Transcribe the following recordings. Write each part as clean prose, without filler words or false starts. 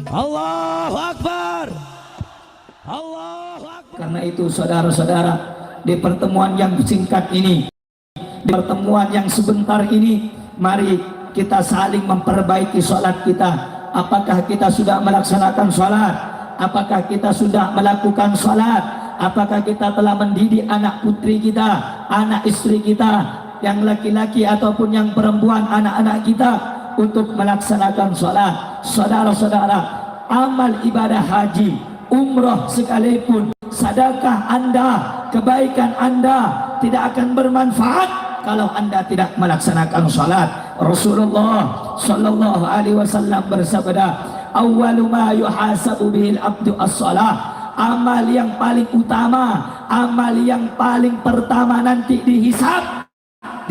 Allahu Akbar. Allahu Akbar. Karena itu saudara-saudara, di pertemuan yang singkat ini, di pertemuan yang sebentar ini, mari kita saling memperbaiki sholat kita. Apakah kita sudah melaksanakan sholat? Apakah kita sudah melakukan sholat? Apakah kita telah mendidik anak putri kita, anak istri kita, yang laki-laki ataupun yang perempuan, anak-anak kita untuk melaksanakan sholat? Saudara-saudara, amal ibadah haji, umroh sekalipun, sedekah Anda, kebaikan Anda tidak akan bermanfaat kalau Anda tidak melaksanakan sholat. Rasulullah sallallahu alaihi wasallam bersabda, awwalu ma yuhasabu bihil abdu as-shalah. Amal yang paling utama, amal yang paling pertama nanti dihisab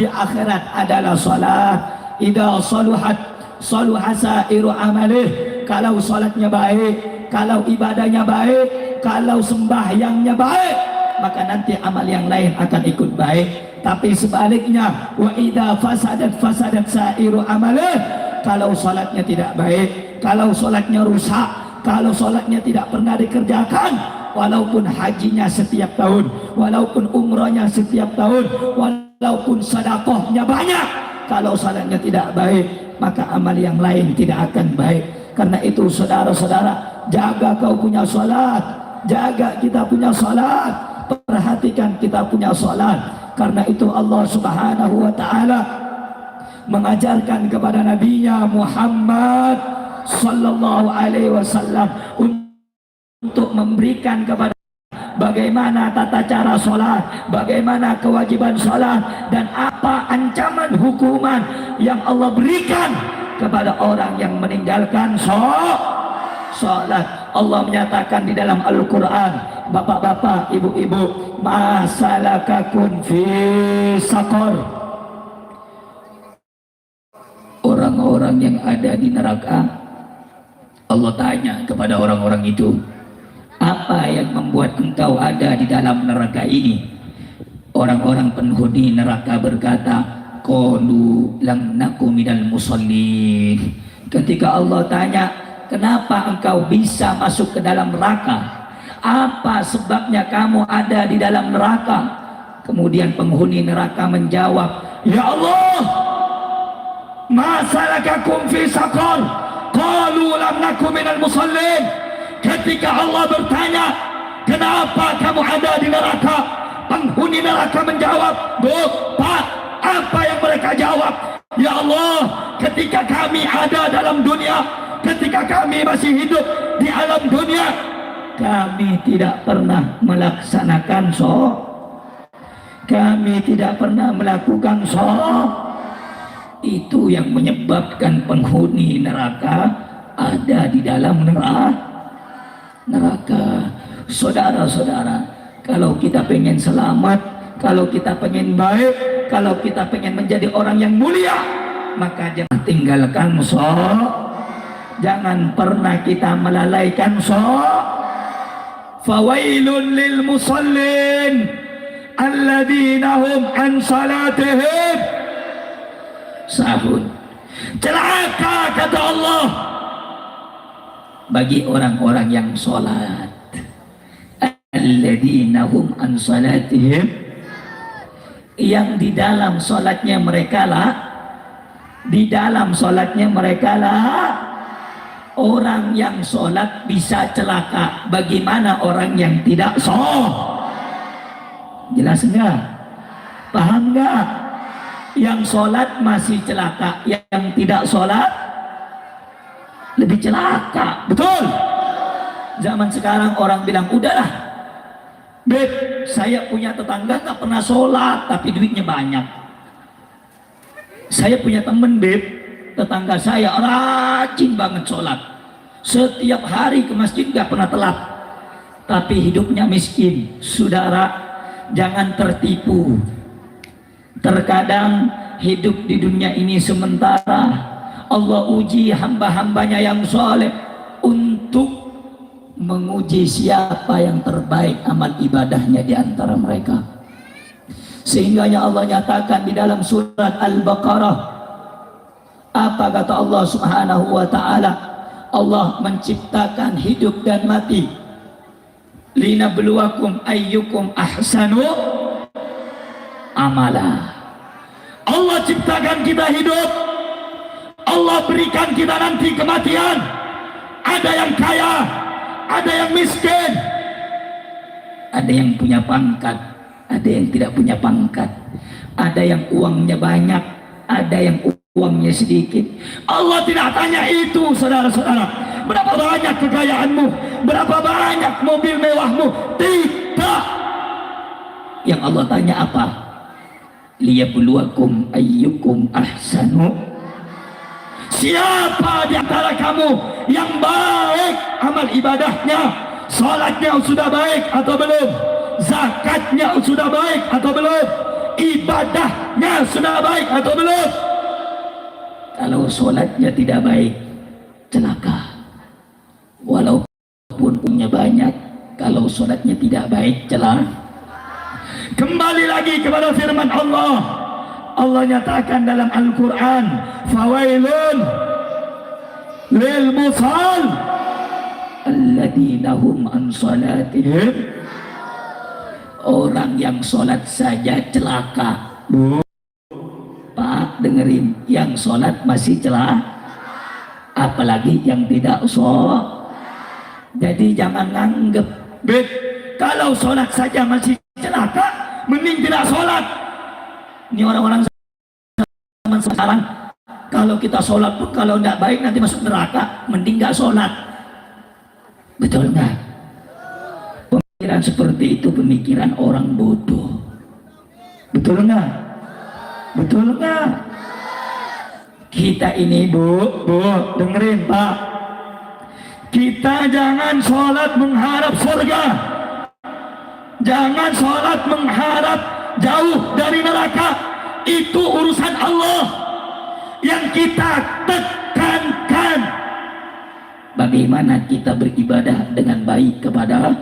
di akhirat adalah sholat. Idza saluhat saluha sairu amalih. Kalau sholatnya baik, kalau ibadahnya baik, kalau sembahyangnya baik, maka nanti amal yang lain akan ikut baik. Tapi sebaliknya, wa idza fasadat sairu amalih. Kalau sholatnya tidak baik, kalau sholatnya rusak, kalau sholatnya tidak pernah dikerjakan, walaupun hajinya setiap tahun, walaupun umrohnya setiap tahun, walaupun sedekahnya banyak, kalau sholatnya tidak baik, maka amal yang lain tidak akan baik. Karena itu saudara-saudara, jaga kau punya sholat, jaga kita punya sholat, perhatikan kita punya sholat. Karena itu Allah subhanahu wa ta'ala mengajarkan kepada Nabinya Muhammad sallallahu alaihi wasallam untuk memberikan kepada bagaimana tata cara sholat, bagaimana kewajiban sholat, dan apa ancaman hukuman yang Allah berikan kepada orang yang meninggalkan sholat. Allah menyatakan di dalam Al-Quran, bapak-bapak, ibu-ibu, masalakakum fi sakor. Orang-orang yang ada di neraka, Allah tanya kepada orang-orang itu, apa yang membuat engkau ada di dalam neraka ini? Orang-orang penghuni neraka berkata, qalu lam naku minal musallin. Ketika Allah tanya, kenapa engkau bisa masuk ke dalam neraka? Apa sebabnya kamu ada di dalam neraka? Kemudian penghuni neraka menjawab, ya Allah, masalakakum fi sakor. Qalu lam naku minal musallin. Ketika Allah bertanya, kenapa kamu ada di neraka? Penghuni neraka menjawab, Pak, apa yang mereka jawab? Ya Allah, ketika kami ada dalam dunia, ketika kami masih hidup di alam dunia, kami tidak pernah melaksanakan sholat, kami tidak pernah melakukan sholat. Itu yang menyebabkan penghuni neraka ada di dalam neraka. Saudara-saudara, kalau kita pengen selamat, kalau kita pengen baik, kalau kita pengen menjadi orang yang mulia, maka jangan tinggalkan sholat, jangan pernah kita melalaikan sholat. Fawailun lil musallin alladzina hum an salatihim sahun. Celaka, kata Allah, bagi orang-orang yang sholat, alladzina hum an salatihim, yang di dalam sholatnya mereka lah, di dalam sholatnya mereka lah. Orang yang sholat bisa celaka, bagaimana orang yang tidak sholat? Jelas enggak? Paham enggak? Yang sholat masih celaka, yang tidak sholat lebih celaka. Betul? Zaman sekarang orang bilang, udahlah Beb, saya punya tetangga gak pernah sholat tapi duitnya banyak. Saya punya temen Beb, tetangga saya rajin banget sholat, setiap hari ke masjid gak pernah telat, tapi hidupnya miskin. Saudara, jangan tertipu. Terkadang hidup di dunia ini sementara. Allah uji hamba-hambanya yang soleh untuk menguji siapa yang terbaik amal ibadahnya di antara mereka. Sehingga Allah nyatakan di dalam surat Al-Baqarah, apa kata Allah subhanahu wa ta'ala? Allah menciptakan hidup dan mati. Linabluwakum ayyukum ahsanu amala. Allah ciptakan kita hidup, Allah berikan kita nanti kematian. Ada yang kaya, ada yang miskin, ada yang punya pangkat, ada yang tidak punya pangkat, ada yang uangnya banyak, ada yang uangnya sedikit. Allah tidak tanya itu, saudara-saudara. Berapa banyak kekayaanmu, berapa banyak mobil mewahmu? Tidak. Yang Allah tanya apa? Liyabluwakum ayyukum ahsanu. Siapa di antara kamu yang baik amal ibadahnya? Salatnya sudah baik atau belum? Zakatnya sudah baik atau belum? Ibadahnya sudah baik atau belum? Kalau salatnya tidak baik, celaka. Walaupun punya banyak, kalau salatnya tidak baik, celaka. Kembali lagi kepada firman Allah. Allah nyatakan dalam Al-Quran, fawailun lil musal alladzina hum an salatihim. Orang yang sholat saja celaka. Pak, dengerin, yang sholat masih celaka, apalagi yang tidak sholat. Jadi jangan nganggep kalau sholat saja masih celaka, mending tidak sholat. Ini orang-orang zaman sekarang, kalau kita sholat pun kalau tidak baik nanti masuk neraka, mending nggak sholat. Betul nggak? Pemikiran seperti itu pemikiran orang bodoh. Betul nggak? Betul nggak? Kita ini bu, dengerin Pak, kita jangan sholat mengharap surga, jangan sholat mengharap jauh dari neraka. Itu urusan Allah. Yang kita tekankan bagaimana kita beribadah dengan baik kepada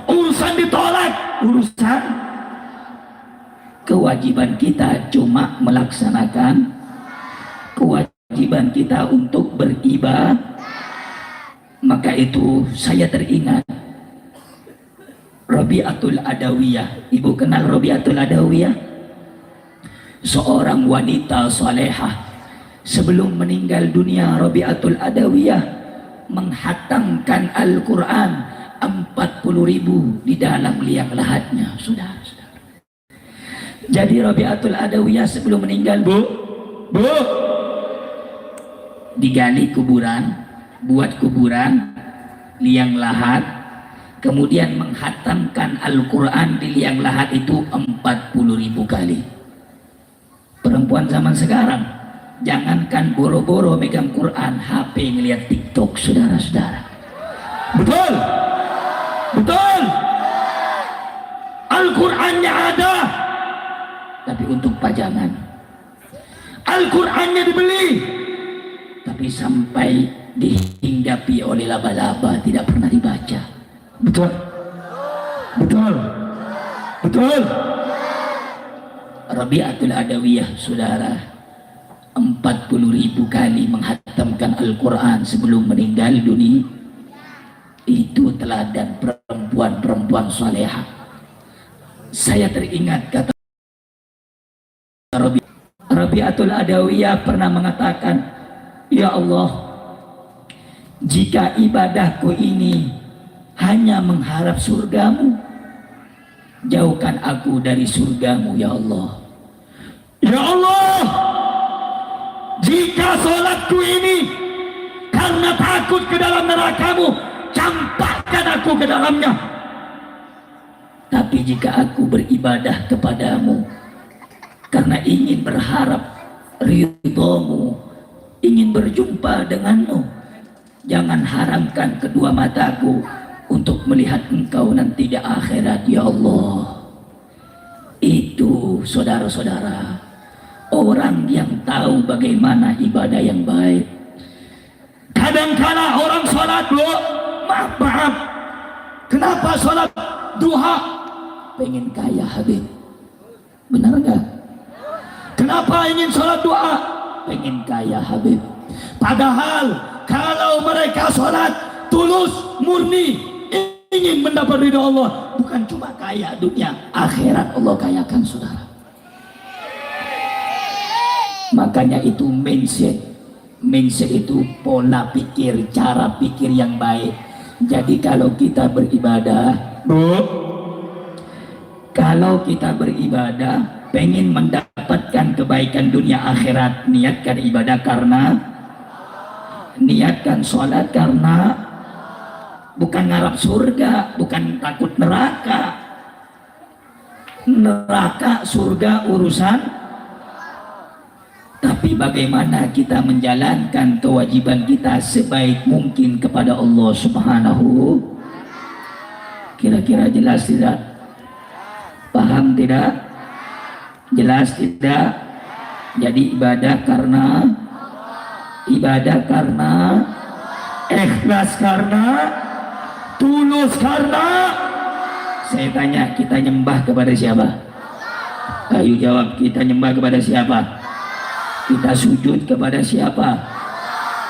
urusan ditolak, urusan kewajiban kita cuma melaksanakan kewajiban kita untuk beribadah. Maka itu saya teringat Rabi'atul Adawiyah. Ibu kenal Rabi'atul Adawiyah? Seorang wanita salehah. Sebelum meninggal dunia, Rabi'atul Adawiyah menghatamkan Al-Quran 40.000 di dalam liang lahatnya. Saudara-saudara. Jadi Rabi'atul Adawiyah sebelum meninggal, bu, digali kuburan, buat kuburan, liang lahat, kemudian menghatamkan Al-Quran di liang lahat itu 40.000 kali. Perempuan zaman sekarang, jangankan boro-boro megang Quran, HP ngeliat TikTok, saudara-saudara. Betul? Betul? Al-Qurannya ada, tapi untuk pajangan. Al-Qurannya dibeli, tapi sampai dihinggapi oleh laba-laba tidak pernah dibaca. Betul? Betul? Betul? Rabi'atul Adawiyah, saudara, 40.000 kali menghatamkan Al-Quran sebelum meninggal dunia. Itu teladan perempuan-perempuan salehah. Saya teringat kata Rabi'atul Adawiyah pernah mengatakan, ya Allah, jika ibadahku ini hanya mengharap surgamu, jauhkan aku dari surgamu ya Allah. Ya Allah, jika sholatku ini karena takut ke dalam nerakamu, campakkan aku ke dalamnya. Tapi jika aku beribadah kepadamu karena ingin berharap ridhomu, ingin berjumpa denganmu, jangan haramkan kedua mataku untuk melihat engkau nanti di akhirat ya Allah. Itu saudara-saudara, orang yang tahu bagaimana ibadah yang baik. Kadang-kala orang sholat, maaf, kenapa sholat duha? Pengen kaya Habib, benar enggak? Kenapa ingin sholat duha? pengen kaya Habib. Padahal kalau mereka sholat tulus murni ingin mendapat ridho Allah, bukan cuma kaya dunia, akhirat Allah kayakan saudara. Makanya itu mindset itu pola pikir, cara pikir yang baik. Jadi kalau kita beribadah, kalau kita beribadah pengen mendapatkan kebaikan dunia akhirat, niatkan ibadah karena, niatkan sholat karena, bukan ngarap surga, bukan takut neraka. Neraka surga urusan, tapi bagaimana kita menjalankan kewajiban kita sebaik mungkin kepada Allah Subhanahu. Kira-kira jelas tidak? Paham tidak? Jelas tidak? Jadi ibadah karena, ikhlas karena, tulus karena. Saya tanya, kita nyembah kepada siapa? Ayo jawab, kita nyembah kepada siapa? Kita sujud kepada siapa?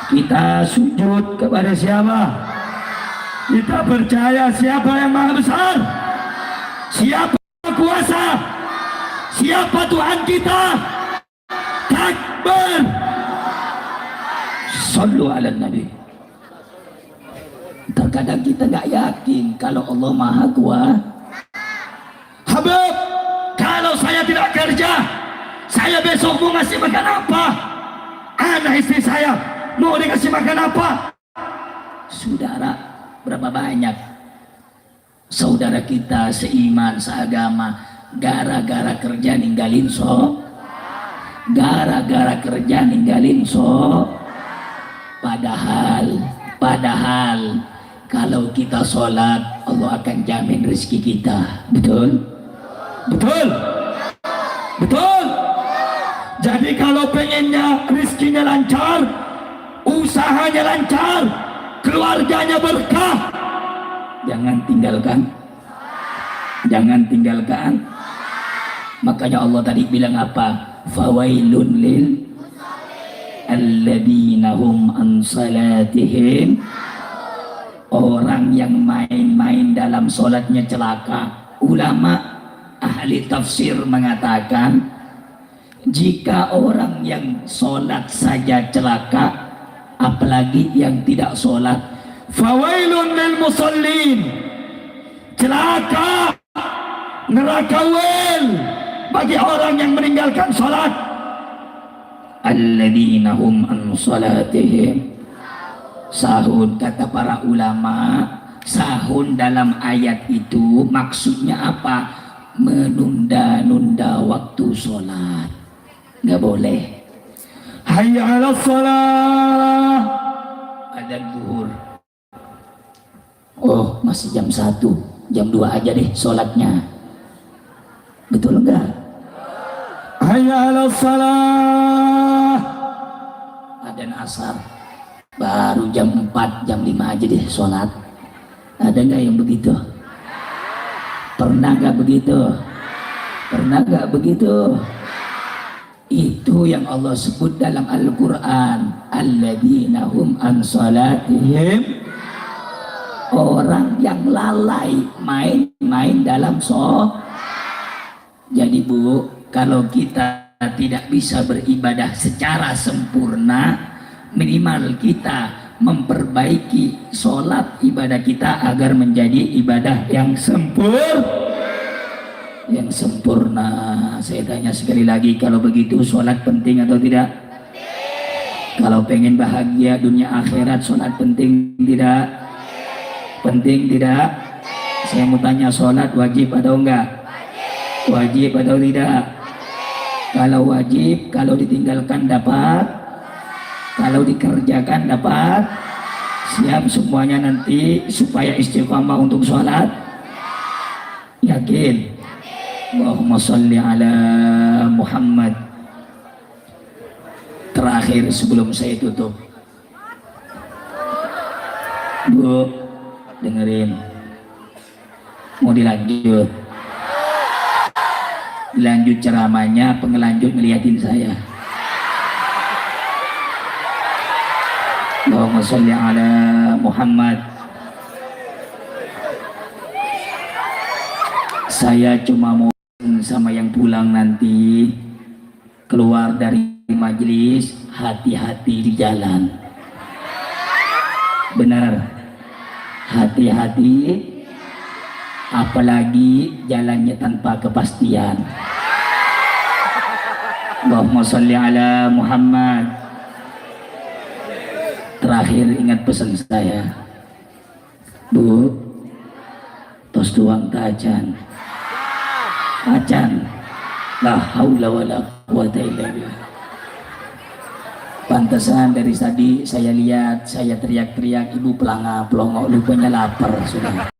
Kita sujud kepada siapa? Kita percaya siapa yang maha besar? Siapa kuasa? Siapa Tuhan kita? Takbir. Sallu ala Nabi. Terkadang kita nggak yakin kalau Allah maha kuasa. Habib, kalau saya tidak kerja, saya besok mau ngasih makan apa? Anak istri saya mau dikasih makan apa? Saudara, berapa banyak saudara kita seiman, seagama, gara-gara kerja ninggalin gara-gara kerja ninggalin padahal kalau kita sholat Allah akan jamin rezeki kita. Betul? Jadi kalau pengennya rezekinya lancar, usahanya lancar, keluarganya berkah, jangan tinggalkan. Makanya Allah tadi bilang apa? Fawailun lil alladzina hum an salatihim. Orang yang main-main dalam sholatnya celaka. Ulama ahli tafsir mengatakan, jika orang yang sholat saja celaka, apalagi yang tidak sholat. Fawailun lil musallin, celaka, neraka wel bagi orang yang meninggalkan sholat. Alladzina hum an salatihim sahun. Kata para ulama, sahun dalam ayat itu maksudnya apa? Menunda-nunda waktu sholat. Nggak boleh. Hayya 'alas shalah, adzan zuhur. Oh, masih jam 1, jam 2 aja deh sholatnya. Betul enggak? Hayya 'alas shalah, adzan asar. Baru jam 4, jam 5 aja deh sholat. Ada nggak yang begitu? Pernah nggak begitu? Itu yang Allah sebut dalam Al-Quran, alladzina hum an salatihim, orang yang lalai main-main dalam sholat. Jadi Bu, kalau kita tidak bisa beribadah secara sempurna, minimal kita memperbaiki sholat ibadah kita agar menjadi ibadah yang sempurna. Saya tanya sekali lagi, kalau begitu sholat penting atau tidak? Kalau pengen bahagia dunia akhirat, sholat penting tidak? Penting tidak? Saya mau tanya, sholat wajib atau enggak? Wajib atau tidak? Kalau wajib, kalau ditinggalkan dapat, kalau dikerjakan dapat. Siap semuanya nanti supaya istiqamah untuk sholat? Yakin? Allahumma sholli ala Muhammad. Terakhir sebelum saya tutup, Bu, dengerin. Mau dilanjut ceramahnya, pengelanjut ngeliatin saya. Allahumma sholli ala Muhammad. Saya cuma mau sama yang pulang nanti, keluar dari majelis, hati-hati di jalan. Benar, hati-hati, apalagi jalannya tanpa kepastian. Allahumma sholli ala Muhammad. Terakhir ingat pesan saya, Bu, tos tuang tajan, acan, la haula wala quwata illa billah. Pantesan dari tadi saya lihat, saya teriak-teriak, ibu pelangak pelongok, lupanya lapar sudah.